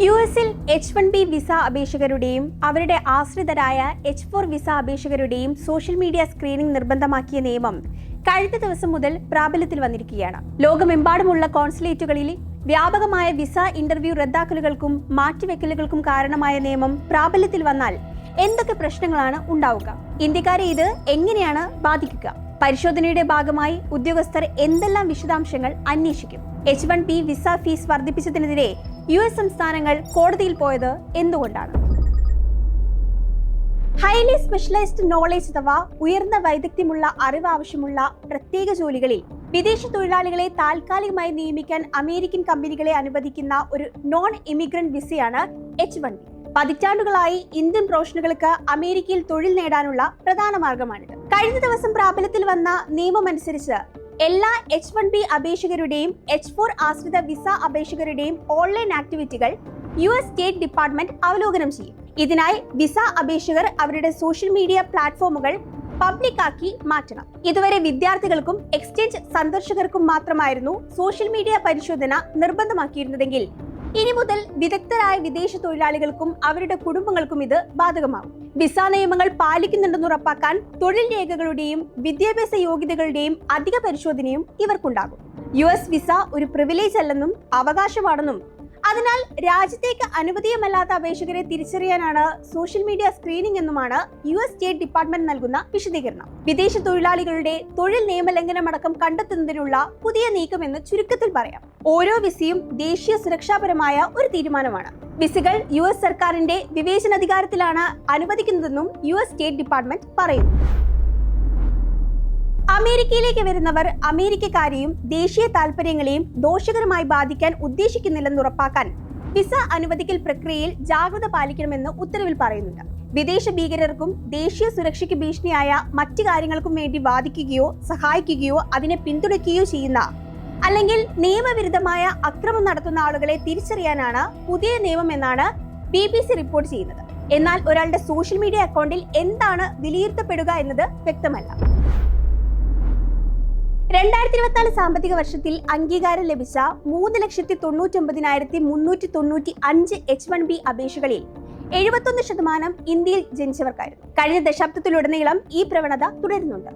യുഎസിൽ H1B visa അപേക്ഷകരുടെയും അവരുടെ ആശ്രിതരായ H4 വിസ അപേക്ഷകരുടെയും സോഷ്യൽ മീഡിയ സ്ക്രീനിംഗ് നിർബന്ധമാക്കിയ നിയമം കഴിഞ്ഞ ദിവസം മുതൽ പ്രാബല്യത്തിൽ വന്നിരിക്കുകയാണ്. ലോകമെമ്പാടുമുള്ള കോൺസുലേറ്റുകളിൽ വ്യാപകമായ വിസ ഇന്റർവ്യൂ റദ്ദാക്കലുകൾക്കും മാറ്റിവെക്കലുകൾക്കും കാരണമായ നിയമം പ്രാബല്യത്തിൽ വന്നാൽ എന്തൊക്കെ പ്രശ്നങ്ങളാണ് ഉണ്ടാവുക? ഇന്ത്യക്കാരെ ഇത് എങ്ങനെയാണ് ബാധിക്കുക? പരിശോധനയുടെ ഭാഗമായി ഉദ്യോഗസ്ഥർ എന്തെല്ലാം വിശദാംശങ്ങൾ അന്വേഷിക്കും? H1B വിസ ഫീസ് വർദ്ധിപ്പിച്ചതിനെതിരെ US സംസ്ഥാനങ്ങൾ കോടതിയിൽ പോയത് എന്തുകൊണ്ടാണ്? ഹൈലി സ്പെഷ്യലൈസ്ഡ് നോളേജ് അഥവാ ഉയർന്ന വൈദഗ്ധ്യമുള്ള അറിവ് ആവശ്യമുള്ള പ്രത്യേക ജോലികളിൽ വിദേശ തൊഴിലാളികളെ താൽക്കാലികമായി നിയമിക്കാൻ അമേരിക്കൻ കമ്പനികളെ അനുവദിക്കുന്ന ഒരു നോൺ ഇമിഗ്രന്റ് വിസയാണ് H1B. പതിറ്റാണ്ടുകളായി ഇന്ത്യൻ പ്രൊഫഷണലുകൾക്ക് അമേരിക്കയിൽ തൊഴിൽ നേടാനുള്ള പ്രധാന മാർഗമാണിത്. കഴിഞ്ഞ ദിവസം പ്രാബല്യത്തിൽ വന്ന നിയമമനുസരിച്ച് എല്ലാ H1B അപേക്ഷകരുടെയും H4 ആശ്രിത വിസ അപേക്ഷകരുടെയും ഓൺലൈൻ ആക്ടിവിറ്റികൾ US സ്റ്റേറ്റ് ഡിപ്പാർട്ട്മെന്റ് അവലോകനം ചെയ്യും. ഇതിനായി വിസ അപേക്ഷകർ അവരുടെ സോഷ്യൽ മീഡിയ പ്ലാറ്റ്ഫോമുകൾ പബ്ലിക് ആക്കി മാറ്റണം. ഇതുവരെ വിദ്യാർത്ഥികൾക്കും എക്സ്ചേഞ്ച് സന്ദർശകർക്കും മാത്രമായിരുന്നു സോഷ്യൽ മീഡിയ പരിശോധന നിർബന്ധമാക്കിയിരുന്നതെങ്കിൽ ഇനി മുതൽ വിദഗ്ധരായ വിദേശ തൊഴിലാളികൾക്കും അവരുടെ കുടുംബങ്ങൾക്കും ഇത് ബാധകമാകും. വിസ നിയമങ്ങൾ പാലിക്കുന്നുണ്ടെന്ന് ഉറപ്പാക്കാൻ തൊഴിൽ രേഖകളുടെയും വിദ്യാഭ്യാസ യോഗ്യതകളുടെയും അധിക പരിശോധനയും ഇവർക്കുണ്ടാകും. US വിസ ഒരു പ്രിവിലേജ് അല്ലെന്നും അവകാശമാണെന്നും അതിനാൽ രാജ്യത്തേക്ക് അനുവദീയമല്ലാത്ത അപേക്ഷകരെ തിരിച്ചറിയാനാണ് സോഷ്യൽ മീഡിയ സ്ക്രീനിംഗ് എന്നുമാണ് US സ്റ്റേറ്റ് ഡിപ്പാർട്ട്മെന്റ് നൽകുന്ന വിശദീകരണം. വിദേശ തൊഴിലാളികളുടെ തൊഴിൽ നിയമലംഘനമടക്കം കണ്ടെത്തുന്നതിനുള്ള പുതിയ നീക്കമെന്ന് ചുരുക്കത്തിൽ പറയാം. ഓരോ വിസയും ദേശീയ സുരക്ഷാപരമായ ഒരു തീരുമാനമാണ്. വിസകൾ US സർക്കാരിന്റെ വിവേചനാധികാരത്തിലാണ് അനുവദിക്കുന്നതെന്നും US സ്റ്റേറ്റ് ഡിപ്പാർട്ട്മെന്റ് പറയുന്നു. അമേരിക്കയിലേക്ക് വരുന്നവർ അമേരിക്കക്കാരെയും ദേശീയ താൽപര്യങ്ങളെയും ദോഷകരമായി ബാധിക്കാൻ ഉദ്ദേശിക്കുന്നില്ലെന്ന് ഉറപ്പാക്കാൻ വിസ അനുവദിക്കൽ പ്രക്രിയയിൽ ജാഗ്രത പാലിക്കണമെന്ന് ഉത്തരവിൽ പറയുന്നുണ്ട്. വിദേശ ഭീകരർക്കും ദേശീയ സുരക്ഷയ്ക്ക് ഭീഷണിയായ മറ്റു കാര്യങ്ങൾക്കും വേണ്ടി വാദിക്കുകയോ സഹായിക്കുകയോ അതിനെ പിന്തുണയ്ക്കുകയോ ചെയ്യുന്ന അല്ലെങ്കിൽ നിയമവിരുദ്ധമായ അക്രമം നടത്തുന്ന ആളുകളെ തിരിച്ചറിയാനാണ് പുതിയ നിയമം എന്നാണ് BBC റിപ്പോർട്ട് ചെയ്യുന്നത്. എന്നാൽ ഒരാളുടെ സോഷ്യൽ മീഡിയ അക്കൗണ്ടിൽ എന്താണ് വിലയിരുത്തപ്പെടുക എന്നത് വ്യക്തമല്ല. 2024 സാമ്പത്തിക വർഷത്തിൽ അംഗീകാരം ലഭിച്ച 3,99,395 H1B അപേക്ഷകളിൽ 71% ഇന്ത്യയിൽ ജനിച്ചവർക്കായിരുന്നു. കഴിഞ്ഞ ദശാബ്ദത്തിലുടനീളം ഈ പ്രവണത തുടരുന്നുണ്ട്.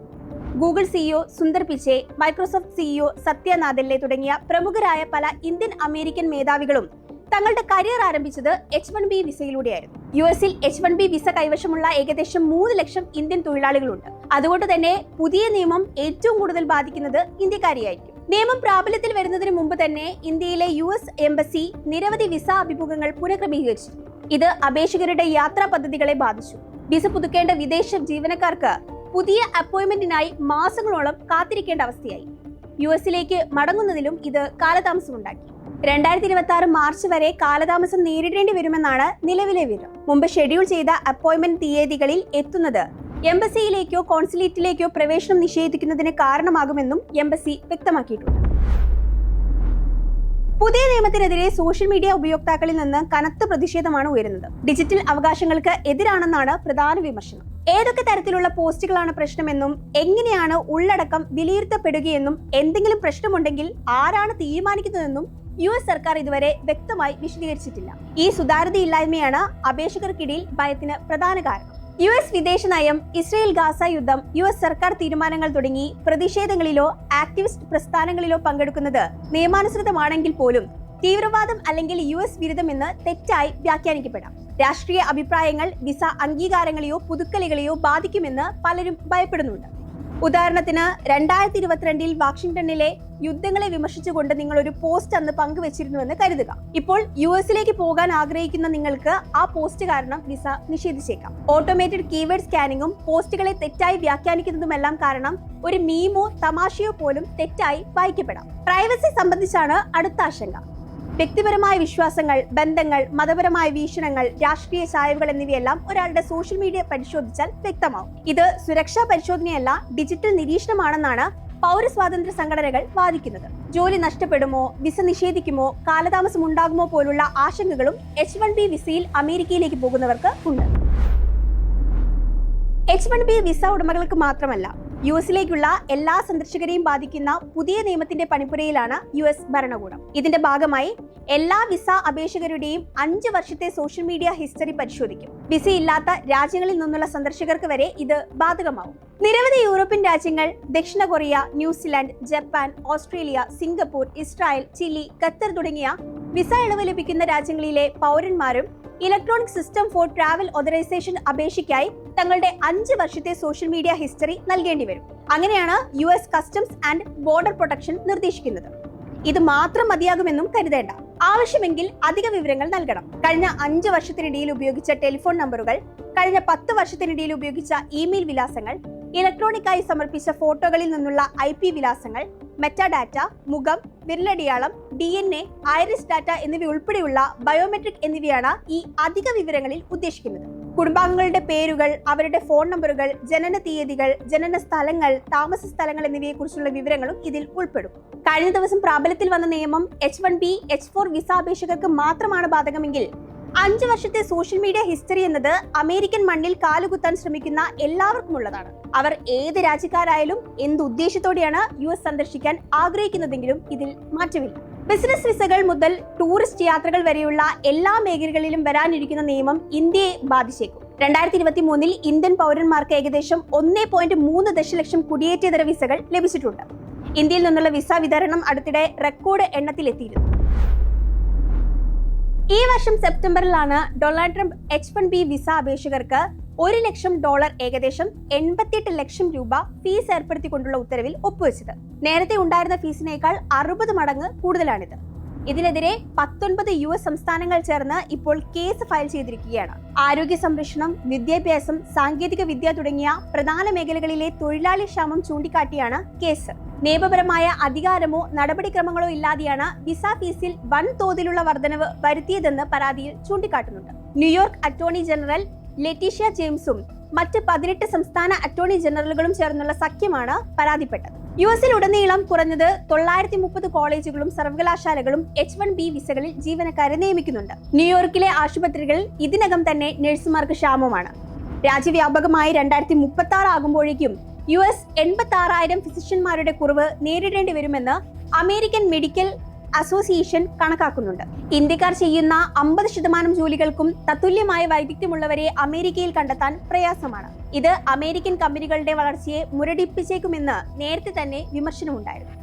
Google CEO Sundar പിച്ചെ, Microsoft CEO സത്യ നാദല്ല തുടങ്ങിയ പ്രമുഖരായ പല ഇന്ത്യൻ അമേരിക്കൻ മേധാവികളും തങ്ങളുടെ കരിയർ ആരംഭിച്ചത് H1B വിസയിലൂടെയായിരുന്നു. US-ൽ H1B വിസ കൈവശമുള്ള ഏകദേശം 3 ലക്ഷം ഇന്ത്യൻ തൊഴിലാളികളുണ്ട്. അതുകൊണ്ട് തന്നെ പുതിയ നിയമം ഏറ്റവും കൂടുതൽ ബാധിക്കുന്നത് ഇന്ത്യക്കാരെയായിരിക്കും. നിയമം പ്രാബല്യത്തിൽ വരുന്നതിന് മുമ്പ് തന്നെ ഇന്ത്യയിലെ US എംബസി നിരവധി വിസ അഭിമുഖങ്ങൾ പുനഃക്രമീകരിച്ചു. ഇത് അപേക്ഷകരുടെ യാത്രാ പദ്ധതികളെ ബാധിച്ചു. വിസ പുതുക്കേണ്ട വിദേശ ജീവനക്കാർക്ക് പുതിയ അപ്പോയിന്റ്മെന്റിനായി മാസങ്ങളോളം കാത്തിരിക്കേണ്ട അവസ്ഥയായി. US-ലേക്ക് മടങ്ങുന്നതിലും ഇത് കാലതാമസമുണ്ടാക്കി. 2026 മാർച്ച് വരെ കാലതാമസം നേരിടേണ്ടി വരുമെന്നാണ് നിലവിലെ വിവരം. മുമ്പ് ഷെഡ്യൂൾ ചെയ്ത അപ്പോയിന്റ്മെന്റ് തീയതികളിൽ എത്തുന്നത് എംബസിയിലേക്കോ കോൺസുലേറ്റിലേക്കോ പ്രവേശനം നിഷേധിക്കുന്നതിന് കാരണമാകുമെന്നും എംബസി വ്യക്തമാക്കിയിട്ടുണ്ട്. പുതിയ നിയമത്തിനെതിരെ സോഷ്യൽ മീഡിയ ഉപയോക്താക്കളിൽ നിന്ന് കനത്ത പ്രതിഷേധമാണ് ഉയരുന്നത്. ഡിജിറ്റൽ അവകാശങ്ങൾക്ക് എതിരാണെന്നാണ് പ്രധാന വിമർശനം. ഏതൊക്കെ തരത്തിലുള്ള പോസ്റ്റുകളാണ് പ്രശ്നമെന്നും എങ്ങനെയാണ് ഉള്ളടക്കം വിലയിരുത്തപ്പെടുകയെന്നും എന്തെങ്കിലും പ്രശ്നമുണ്ടെങ്കിൽ ആരാണ് തീരുമാനിക്കുന്നതെന്നും US സർക്കാർ ഇതുവരെ വ്യക്തമായി വിശദീകരിച്ചിട്ടില്ല. ഈ സുതാര്യതയില്ലായ്മയാണ് അപേക്ഷകർക്കിടയിൽ ഭയത്തിന് പ്രധാന കാരണം. US വിദേശ നയം, ഇസ്രയേൽ ഗാസ യുദ്ധം, US സർക്കാർ തീരുമാനങ്ങൾ തുടങ്ങി പ്രതിഷേധങ്ങളിലോ ആക്ടിവിസ്റ്റ് പ്രസ്ഥാനങ്ങളിലോ പങ്കെടുക്കുന്നത് നിയമാനുസൃതമാണെങ്കിൽ പോലും തീവ്രവാദം അല്ലെങ്കിൽ US വിരുദ്ധം എന്ന് തെറ്റായി വ്യാഖ്യാനിക്കപ്പെടാം. രാഷ്ട്രീയ അഭിപ്രായങ്ങൾ വിസ അംഗീകാരങ്ങളെയോ പുതുക്കലുകളെയോ ബാധിക്കുമെന്ന് പലരും ഭയപ്പെടുന്നുണ്ട്. ഉദാഹരണത്തിന് 2022 വാഷിംഗ്ടണിലെ യുദ്ധങ്ങളെ വിമർശിച്ചുകൊണ്ട് നിങ്ങൾ ഒരു പോസ്റ്റ് അന്ന് പങ്കുവച്ചിരുന്നുവെന്ന് കരുതുക. ഇപ്പോൾ US-ലേക്ക് പോകാൻ ആഗ്രഹിക്കുന്ന നിങ്ങൾക്ക് ആ പോസ്റ്റ് കാരണം വിസ നിഷേധിച്ചേക്കാം. ഓട്ടോമേറ്റഡ് കീവേഡ് സ്കാനിങ്ങും പോസ്റ്റുകളെ തെറ്റായി വ്യാഖ്യാനിക്കുന്നതുമെല്ലാം കാരണം ഒരു മീമോ തമാശയോ പോലും തെറ്റായി വായിക്കപ്പെടാം. പ്രൈവസി സംബന്ധിച്ചാണ് അടുത്ത ആശങ്ക. വ്യക്തിപരമായ വിശ്വാസങ്ങൾ, ബന്ധങ്ങൾ, മതപരമായ വീക്ഷണങ്ങൾ, രാഷ്ട്രീയ ചായ്വുകൾ എന്നിവയെല്ലാം ഒരാളുടെ സോഷ്യൽ മീഡിയ പരിശോധിച്ചാൽ വ്യക്തമാവും. ഇത് സുരക്ഷാ പരിശോധനയല്ല, ഡിജിറ്റൽ നിരീക്ഷണമാണെന്നാണ് പൗരസ്വാതന്ത്ര്യ സംഘടനകൾ വാദിക്കുന്നത്. ജോലി നഷ്ടപ്പെടുമോ, വിസ നിഷേധിക്കുമോ, കാലതാമസം ഉണ്ടാകുമോ പോലുള്ള ആശങ്കകളും H1B വിസയിൽ അമേരിക്കയിലേക്ക് പോകുന്നവർക്ക് ഉണ്ട്. H1B വിസ ഉടമകൾക്ക് മാത്രമല്ല യുഎസിലേക്കുള്ള എല്ലാ സന്ദർശകരെയും ബാധിക്കുന്ന പുതിയ നിയമത്തിന്റെ പണിപ്പുരയിലാണ് യുഎസ് ഭരണകൂടം. ഇതിന്റെ ഭാഗമായി എല്ലാ വിസ അപേക്ഷകരുടെയും 5 വർഷത്തെ സോഷ്യൽ മീഡിയ ഹിസ്റ്ററി പരിശോധിക്കും. വിസയില്ലാത്ത രാജ്യങ്ങളിൽ നിന്നുള്ള സന്ദർശകർക്ക് വരെ ഇത് ബാധകമാവും. നിരവധി യൂറോപ്യൻ രാജ്യങ്ങൾ, ദക്ഷിണ Korea, New Zealand, Japan, Australia, Singapore, Israel, Chile, Qatar തുടങ്ങിയ വിസ ഇളവ് ലഭിക്കുന്ന രാജ്യങ്ങളിലെ പൗരന്മാരും electronic system for travel authorization അപേക്ഷയ്ക്കായി തങ്ങളുടെ 5 വർഷത്തെ സോഷ്യൽ മീഡിയ ഹിസ്റ്ററി നൽകേണ്ടി വരും. അങ്ങനെയാണ് US customs and border protection നിർദ്ദേശിക്കുന്നത്. ഇത് മാത്രം മതിയാകുമെന്നും കരുതേണ്ട. ആവശ്യമെങ്കിൽ അധിക വിവരങ്ങൾ നൽകണം. കഴിഞ്ഞ 5 വർഷത്തിനിടയിൽ ഉപയോഗിച്ച ടെലിഫോൺ നമ്പറുകൾ, കഴിഞ്ഞ 10 വർഷത്തിനിടയിൽ ഉപയോഗിച്ച ഇമെയിൽ വിലാസങ്ങൾ, ഇലക്ട്രോണിക്കായി സമർപ്പിച്ച ഫോട്ടോകളിൽ നിന്നുള്ള IP വിലാസങ്ങൾ, മെറ്റാഡാറ്റ, മുഖം, വിരലടയാളം, DNA, ഐറിസ് ഡാറ്റ എന്നിവ ഉൾപ്പെടെയുള്ള ബയോമെട്രിക് എന്നിവയാണ് ഈ അധിക വിവരങ്ങളിൽ ഉദ്ദേശിക്കുന്നത്. കുടുംബാംഗങ്ങളുടെ പേരുകൾ, അവരുടെ ഫോൺ നമ്പറുകൾ, ജനന തീയതികൾ, ജനന സ്ഥലങ്ങൾ, താമസ സ്ഥലങ്ങൾ എന്നിവയെക്കുറിച്ചുള്ള വിവരങ്ങളും ഇതിൽ ഉൾപ്പെടും. കഴിഞ്ഞ ദിവസം പ്രാബല്യത്തിൽ വന്ന നിയമം H1B, H4 വിസ അപേക്ഷകർക്ക് മാത്രമാണ് ബാധകമെങ്കിൽ 5 വർഷത്തെ സോഷ്യൽ മീഡിയ ഹിസ്റ്ററി എന്നത് അമേരിക്കൻ മണ്ണിൽ കാലുകുത്താൻ ശ്രമിക്കുന്ന എല്ലാവർക്കും ഉള്ളതാണ്. അവർ ഏത് രാജ്യക്കാരായാലും എന്ത് ഉദ്ദേശത്തോടെയാണ് US സന്ദർശിക്കാൻ ആഗ്രഹിക്കുന്നതെങ്കിലും ഇതിൽ മാറ്റമില്ല. ബിസിനസ് വിസകൾ മുതൽ ടൂറിസ്റ്റ് യാത്രകൾ വരെയുള്ള എല്ലാ മേഖലകളിലും വരാനിരിക്കുന്ന നിയമം ഇന്ത്യയെ ബാധിച്ചേക്കും. 2023 ഇന്ത്യൻ പൗരന്മാർക്ക് ഏകദേശം 1.3 ദശലക്ഷം കുടിയേറ്റേതര വിസകൾ ലഭിച്ചിട്ടുണ്ട്. ഇന്ത്യയിൽ നിന്നുള്ള വിസ വിതരണം അടുത്തിടെ റെക്കോർഡ് എണ്ണത്തിലെത്തിയിരുന്നു. ഈ വർഷം സെപ്റ്റംബറിലാണ് ഡൊണാൾഡ് ട്രംപ് H1B വിസ അപേക്ഷകർക്ക് $1 ലക്ഷം ഏകദേശം 88 ലക്ഷം രൂപ ഫീസ് ഏർപ്പെടുത്തിക്കൊണ്ടുള്ള ഉത്തരവിൽ ഒപ്പുവെച്ചത്. നേരത്തെ ഉണ്ടായിരുന്ന ഫീസിനേക്കാൾ 60 മടങ്ങ് കൂടുതലാണിത്. ഇതിനെതിരെ 19 US സംസ്ഥാനങ്ങൾ ചേർന്ന് ഇപ്പോൾ കേസ് ഫയൽ ചെയ്തിരിക്കുകയാണ്. ആരോഗ്യ സംരക്ഷണം, വിദ്യാഭ്യാസം, സാങ്കേതിക വിദ്യ തുടങ്ങിയ പ്രധാന മേഖലകളിലെ തൊഴിലാളി ക്ഷാമം ചൂണ്ടിക്കാട്ടിയാണ് കേസ്. നിയമപരമായ അധികാരമോ നടപടിക്രമങ്ങളോ ഇല്ലാതെയാണ് വിസ ഫീസിൽ വൻതോതിലുള്ള വർധനവ് വരുത്തിയതെന്ന് പരാതിയിൽ ചൂണ്ടിക്കാട്ടുന്നുണ്ട്. ന്യൂയോർക്ക് അറ്റോർണി ജനറൽ ലെറ്റീഷ്യ ജെയിംസും മറ്റ് 18 സംസ്ഥാന അറ്റോർണി ജനറലുകളും ചേർന്നുള്ള സഖ്യമാണ് പരാതിപ്പെട്ടത്. US-ൽ ഉടനീളം കുറഞ്ഞത് 930 കോളേജുകളും സർവകലാശാലകളും H1B വിസകളിൽ ജീവനക്കാരെ നിയമിക്കുന്നുണ്ട്. ന്യൂയോർക്കിലെ ആശുപത്രികളിൽ ഇതിനകം തന്നെ നഴ്സുമാർക്ക് ക്ഷാമമാണ്. രാജ്യവ്യാപകമായി 2036 ആകുമ്പോഴേക്കും US 86,000 ഫിസിഷ്യന്മാരുടെ കുറവ് നേരിടേണ്ടി വരുമെന്ന് അമേരിക്കൻ മെഡിക്കൽ അസോസിയേഷൻ കണക്കാക്കുന്നുണ്ട്. ഇന്ത്യക്കാർ ചെയ്യുന്ന 50% ജോലികൾക്കും തത്തുല്യമായ വൈദഗ്ധ്യമുള്ളവരെ അമേരിക്കയിൽ കണ്ടെത്താൻ പ്രയാസമാണ്. ഇത് അമേരിക്കൻ കമ്പനികളുടെ വളർച്ചയെ മുരടിപ്പിച്ചേക്കുമെന്ന് നേരത്തെ തന്നെ വിമർശനമുണ്ടായിരുന്നു.